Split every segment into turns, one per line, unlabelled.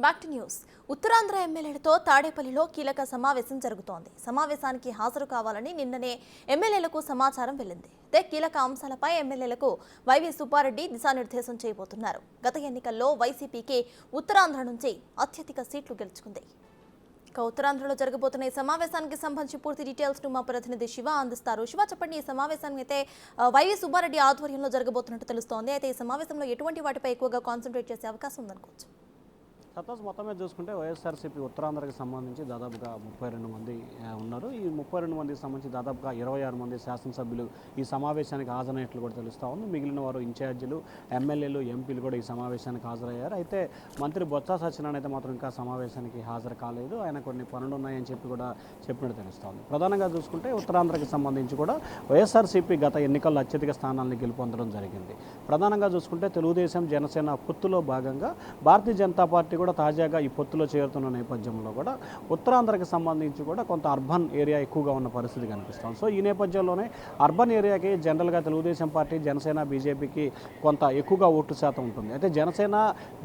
Back to news. Uttarandhra ఎమ్మెల్యేలతో తాడేపల్లిలో కీలక సమావేశం జరుగుతోంది. సమావేశానికి హాజరు కావాలని నిన్ననే ఎమ్మెల్యేలకు సమాచారం వెళ్లింది. అయితే కీలక అంశాలపై ఎమ్మెల్యేలకు వైవి సుబ్బారెడ్డి దిశానిర్దేశం చేయబోతున్నారు. గత ఎన్నికల్లో వైసీపీకి ఉత్తరాంధ్ర నుంచి అత్యధిక సీట్లు గెలుచుకుంది. ఉత్తరాంధ్రలో జరగబోతున్న ఈ సమావేశానికి సంబంధించి పూర్తి డీటెయిల్స్ ను మా ప్రతినిధి శివ అందిస్తారు. శివ, చెప్పండి, ఈ సమావేశాన్ని అయితే వైవి సుబ్బారెడ్డి ఆధ్వర్యంలో జరగబోతున్నట్టు తెలుస్తోంది. అయితే ఈ సమావేశంలో ఎటువంటి వాటిపై ఎక్కువగా కాన్సన్ట్రేట్ చేసే అవకాశం ఉందనుకోవచ్చు?
సతాస్ మొత్తమే చూసుకుంటే వైఎస్ఆర్సీపీ ఉత్తరాంధ్రకి సంబంధించి దాదాపుగా 32 మంది ఉన్నారు. ఈ 32 మందికి సంబంధించి దాదాపుగా 26 మంది శాసనసభ్యులు ఈ సమావేశానికి హాజరైనట్లు కూడా తెలుస్తూ ఉంది. మిగిలిన వారు ఇన్ఛార్జీలు, ఎమ్మెల్యేలు, ఎంపీలు కూడా ఈ సమావేశానికి హాజరయ్యారు. అయితే మంత్రి బొత్స సత్యనారాయణ అయితే మాత్రం ఇంకా సమావేశానికి హాజరు కాలేదు. ఆయన కొన్ని పనులు ఉన్నాయని చెప్పి కూడా చెప్పినట్టు తెలుస్తోంది. ప్రధానంగా చూసుకుంటే ఉత్తరాంధ్రకి సంబంధించి కూడా వైఎస్ఆర్సీపీ గత ఎన్నికల్లో అత్యధిక స్థానాలను గెలుపొందడం జరిగింది. ప్రధానంగా చూసుకుంటే తెలుగుదేశం, జనసేన పొత్తులో భాగంగా భారతీయ జనతా పార్టీ కూడా తాజాగా ఈ పొత్తులో చేరుతున్న నేపథ్యంలో కూడా ఉత్తరాంధ్రకి సంబంధించి కూడా కొంత అర్బన్ ఏరియా ఎక్కువగా ఉన్న పరిస్థితి కనిపిస్తుంది. సో ఈ నేపథ్యంలోనే అర్బన్ ఏరియాకి జనరల్గా తెలుగుదేశం పార్టీ, జనసేన, బీజేపీకి కొంత ఎక్కువగా ఓటు శాతం ఉంటుంది. అయితే జనసేన,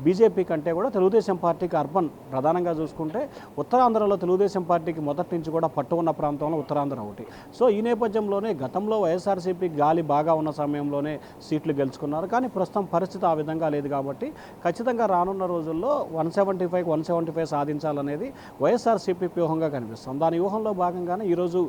బీజేపీ కంటే కూడా తెలుగుదేశం పార్టీకి అర్బన్ ప్రధానంగా చూసుకుంటే ఉత్తరాంధ్రలో తెలుగుదేశం పార్టీకి మొదటి నుంచి కూడా పట్టు ఉన్న ప్రాంతంలో ఉత్తరాంధ్ర ఒకటి. సో ఈ నేపథ్యంలోనే గతంలో వైఎస్ఆర్సీపీ గాలి బాగా ఉన్న సమయంలోనే సీట్లు గెలుచుకున్నారు. కానీ ప్రస్తుతం పరిస్థితి ఆ విధంగా లేదు కాబట్టి ఖచ్చితంగా రానున్న రోజుల్లో 175 సాధించాలనేది వైఎస్ఆర్సీపీ వ్యూహంగా కనిపిస్తుంది. దాని వ్యూహంలో భాగంగానే ఈరోజు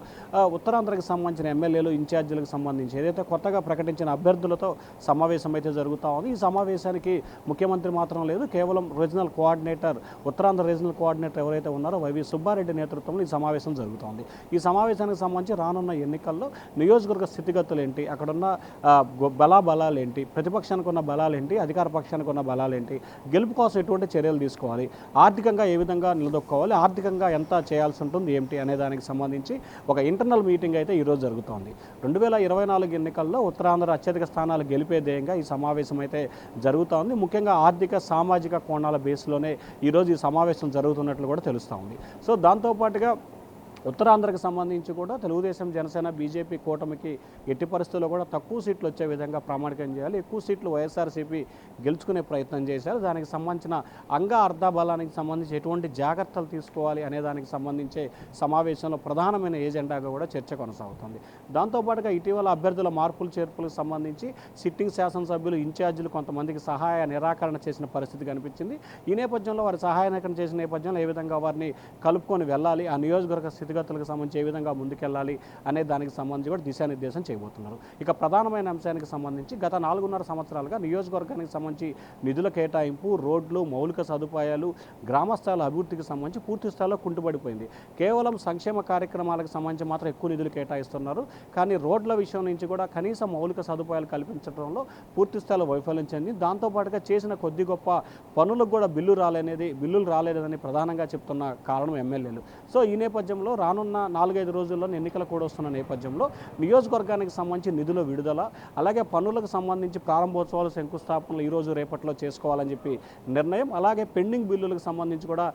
ఉత్తరాంధ్రకి సంబంధించిన ఎమ్మెల్యేలు, ఇన్ఛార్జీలకు సంబంధించి ఏదైతే కొత్తగా ప్రకటించిన అభ్యర్థులతో సమావేశం అయితే జరుగుతూ ఉంది. ఈ సమావేశానికి ముఖ్యమంత్రి మాత్రం లేదు, కేవలం regional coordinator, Uttarandhra regional coordinator ఎవరైతే ఉన్నారో వైవి సుబ్బారెడ్డి నేతృత్వంలో ఈ సమావేశం జరుగుతోంది. ఈ సమావేశానికి సంబంధించి రానున్న ఎన్నికల్లో నియోజకవర్గ స్థితిగతులు ఏంటి, అక్కడున్న బలాలు ఏంటి, ప్రతిపక్షానికి ఉన్న బలాలు ఏంటి, అధికార పక్షానికి ఉన్న బలాలు ఏంటి, గెలుపు కోసం ఎటువంటి చర్యలు తీసుకోవాలి, ఆర్థికంగా ఏ విధంగా నిలదొక్కోవాలి, ఆర్థికంగా ఎంత చేయాల్సి ఉంటుంది ఏమిటి అనే దానికి సంబంధించి ఒక ఇంటర్నల్ మీటింగ్ అయితే ఈరోజు జరుగుతోంది. 2024 ఎన్నికల్లో ఉత్తరాంధ్ర అత్యధిక స్థానాలు గెలిపే ధ్యేయంగా ఈ సమావేశం అయితే జరుగుతోంది. ముఖ్యంగా ఆర్థిక, సామాజిక కోణాల బేస్లోనే ఈరోజు ఈ సమావేశం జరుగుతున్నట్లు కూడా తెలుస్తూ ఉంది. సో దాంతోపాటుగా ఉత్తరాంధ్రకు సంబంధించి కూడా తెలుగుదేశం, జనసేన, బీజేపీ కూటమికి ఎట్టి పరిస్థితుల్లో కూడా తక్కువ సీట్లు వచ్చే విధంగా ప్రామాణికం చేయాలి, ఎక్కువ సీట్లు వైఎస్ఆర్సీపీ గెలుచుకునే ప్రయత్నం చేశారు. దానికి సంబంధించిన అర్ధ బలానికి సంబంధించి ఎటువంటి జాగ్రత్తలు తీసుకోవాలి అనే దానికి సంబంధించే సమావేశంలో ప్రధానమైన ఏజెండాగా కూడా చర్చ కొనసాగుతుంది. దాంతోపాటుగా ఇటీవల అభ్యర్థుల మార్పులు చేర్పులకు సంబంధించి సిట్టింగ్ శాసనసభ్యులు, ఇన్ఛార్జీలు కొంతమందికి సహాయ నిరాకరణ చేసిన పరిస్థితి కనిపించింది. ఈ నేపథ్యంలో వారి సహాయ నిరాకరణ చేసిన నేపథ్యంలో ఏ విధంగా వారిని కలుపుకొని వెళ్ళాలి, ఆ నియోజకవర్గ స్థితిగతులకు సంబంధించి ఏ విధంగా ముందుకెళ్ళాలి అనే దానికి సంబంధించి కూడా దిశానిర్దేశం చేయబోతున్నారు. ఇక ప్రధానమైన అంశానికి సంబంధించి గత 4.5 సంవత్సరాలుగా నియోజకవర్గానికి సంబంధించి నిధుల కేటాయింపు, రోడ్లు, మౌలిక సదుపాయాలు, గ్రామస్థాయిల అభివృద్ధికి సంబంధించి పూర్తి స్థాయిలో కుంటుపడిపోయింది. కేవలం సంక్షేమ కార్యక్రమాలకు సంబంధించి మాత్రం ఎక్కువ నిధులు కేటాయిస్తున్నారు. కానీ రోడ్ల విషయం నుంచి కూడా కనీస మౌలిక సదుపాయాలు కల్పించడంలో పూర్తి స్థాయిలో వైఫల్యం చెంది, దాంతోపాటుగా చేసిన కొద్ది గొప్ప పనులకు కూడా బిల్లులు రాలేదని ప్రధానంగా చెప్తున్న కారణం ఎమ్మెల్యేలు. సో ఈ నేపథ్యంలో రానున్న 4-5 రోజుల్లో ఎన్నికలు కూడా వస్తున్న నేపథ్యంలో నియోజకవర్గానికి సంబంధించి నిధుల విడుదల, అలాగే పన్నులకు సంబంధించి ప్రారంభోత్సవాలు, శంకుస్థాపనలు ఈరోజు రేపట్లో చేసుకోవాలని చెప్పి నిర్ణయం, అలాగే పెండింగ్ బిల్లులకు సంబంధించి కూడా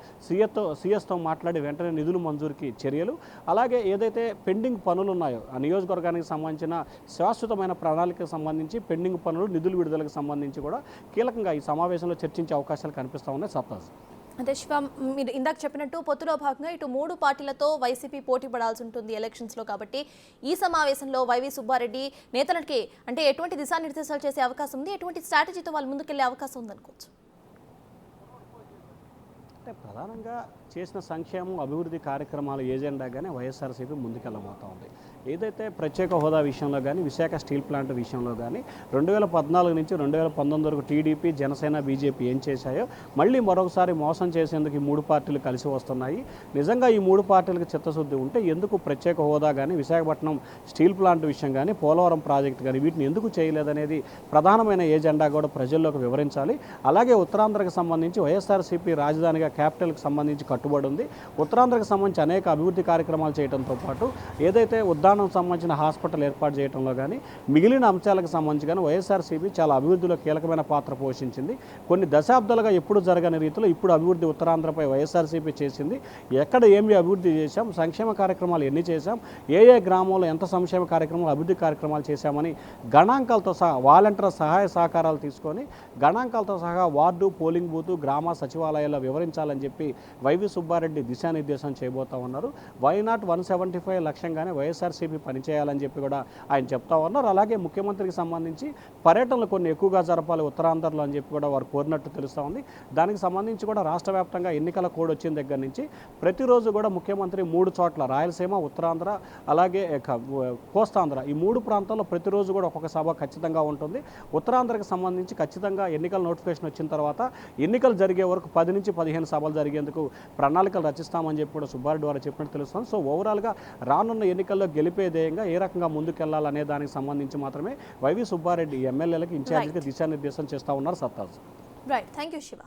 సీఎస్తో మాట్లాడి వెంటనే నిధులు మంజూరుకి చర్యలు, అలాగే ఏదైతే పెండింగ్ పనులు ఉన్నాయో ఆ నియోజకవర్గానికి సంబంధించిన శాశ్వతమైన ప్రణాళికకు సంబంధించి పెండింగ్ పనులు, నిధుల విడుదలకు సంబంధించి కూడా కీలకంగా ఈ సమావేశంలో చర్చించే అవకాశాలు కనిపిస్తూ ఉన్నాయి. సత్తాజ్.
అంటే శివ, మీరు ఇందాక చెప్పినట్టు పొత్తులో భాగంగా ఇటు 3 పార్టీలతో వైసీపీ పోటీ పడాల్సి ఉంటుంది ఎలక్షన్స్లో. కాబట్టి ఈ సమావేశంలో వైవి సుబ్బారెడ్డి నేతలకి అంటే ఎటువంటి దిశానిర్దేశాలు చేసే అవకాశం ఉంది, ఎటువంటి స్ట్రాటజీతో వాళ్ళు ముందుకెళ్లే అవకాశం ఉందనుకోవచ్చు?
అంటే ప్రధానంగా చేసిన సంక్షేమం, అభివృద్ధి కార్యక్రమాల ఏజెండాగానే వైఎస్ఆర్సీపీ ముందుకెళ్ళబోతూ ఉంది. ఏదైతే ప్రత్యేక హోదా విషయంలో కానీ, విశాఖ స్టీల్ ప్లాంట్ విషయంలో కానీ 2014 నుంచి 2019 వరకు టీడీపీ, జనసేన, బీజేపీ ఏం చేశాయో మళ్ళీ మరొకసారి మోసం చేసేందుకు ఈ 3 పార్టీలు కలిసి వస్తున్నాయి. నిజంగా ఈ 3 పార్టీలకు చిత్తశుద్ధి ఉంటే ఎందుకు ప్రత్యేక హోదా కానీ, విశాఖపట్నం స్టీల్ ప్లాంట్ విషయం కానీ, పోలవరం ప్రాజెక్టు కానీ వీటిని ఎందుకు చేయలేదనేది ప్రధానమైన ఏజెండా కూడా ప్రజల్లోకి వివరించాలి. అలాగే ఉత్తరాంధ్రకు సంబంధించి వైఎస్ఆర్సీపీ రాజధానిగా, క్యాపిటల్కి సంబంధించి కట్టుబడి ఉంది. ఉత్తరాంధ్రకు సంబంధించి అనేక అభివృద్ధి కార్యక్రమాలు చేయడంతో పాటు ఏదైతే ఉద్దానం సంబంధించిన హాస్పిటల్ ఏర్పాటు చేయడంలో కానీ, మిగిలిన అంశాలకు సంబంధించి కానీ వైఎస్ఆర్సీపీ చాలా అభివృద్ధిలో కీలకమైన పాత్ర పోషించింది. కొన్ని దశాబ్దాలుగా ఎప్పుడు జరగని రీతిలో ఇప్పుడు అభివృద్ధి ఉత్తరాంధ్రపై వైఎస్ఆర్సీపీ చేసింది. ఎక్కడ ఏమి అభివృద్ధి చేశాం, సంక్షేమ కార్యక్రమాలు ఎన్ని చేశాం, ఏ గ్రామంలో ఎంత సంక్షేమ కార్యక్రమాలు, అభివృద్ధి కార్యక్రమాలు చేశామని గణాంకాలతో సహా వాలంటీర్ సహాయ సహకారాలు తీసుకొని గణాంకాలతో సహా వార్డు, పోలింగ్ బూత్, గ్రామ సచివాలయాల్లో వివరించాలి. సాధించాలని చెప్పి వైవి సుబ్బారెడ్డి దిశానిర్దేశం చేయబోతా ఉన్నారు. వైనాట్ 175 లక్ష్యంగానే వైఎస్ఆర్సీపీ పనిచేయాలని చెప్పి కూడా ఆయన చెప్తా ఉన్నారు. అలాగే ముఖ్యమంత్రికి సంబంధించి పర్యటనలు కొన్ని ఎక్కువగా జరపాలి ఉత్తరాంధ్రలో అని చెప్పి కూడా వారు కోరినట్టు తెలుస్తూ ఉంది. దానికి సంబంధించి కూడా రాష్ట్ర వ్యాప్తంగా ఎన్నికల కోడ్ వచ్చిన దగ్గర నుంచి ప్రతిరోజు కూడా ముఖ్యమంత్రి 3 చోట్ల రాయలసీమ, ఉత్తరాంధ్ర, అలాగే కోస్తాంధ్ర ఈ 3 ప్రాంతాల్లో ప్రతిరోజు కూడా ఒక్కొక్క సభ ఖచ్చితంగా ఉంటుంది. ఉత్తరాంధ్రకు సంబంధించి ఖచ్చితంగా ఎన్నికల నోటిఫికేషన్ వచ్చిన తర్వాత ఎన్నికలు జరిగే వరకు 10 నుంచి 15 సభలు జరిగేందుకు ప్రణాళికలు రచిస్తామని చెప్పి కూడా సుబ్బారెడ్డి వారు చెప్పినట్టు తెలుస్తుంది. సో ఓవరాల్గా రానున్న ఎన్నికల్లో గెలిపే ధ్యేయంగా ఏ రకంగా ముందుకెళ్లాలనే దానికి సంబంధించి మాత్రమే వైవి సుబ్బారెడ్డి ఎమ్మెల్యేలకు ఇన్ఛార్జిగా దిశానిర్దేశం చేస్తూ ఉన్నారు. సత్తాజ్.
Right, thank you Shiva.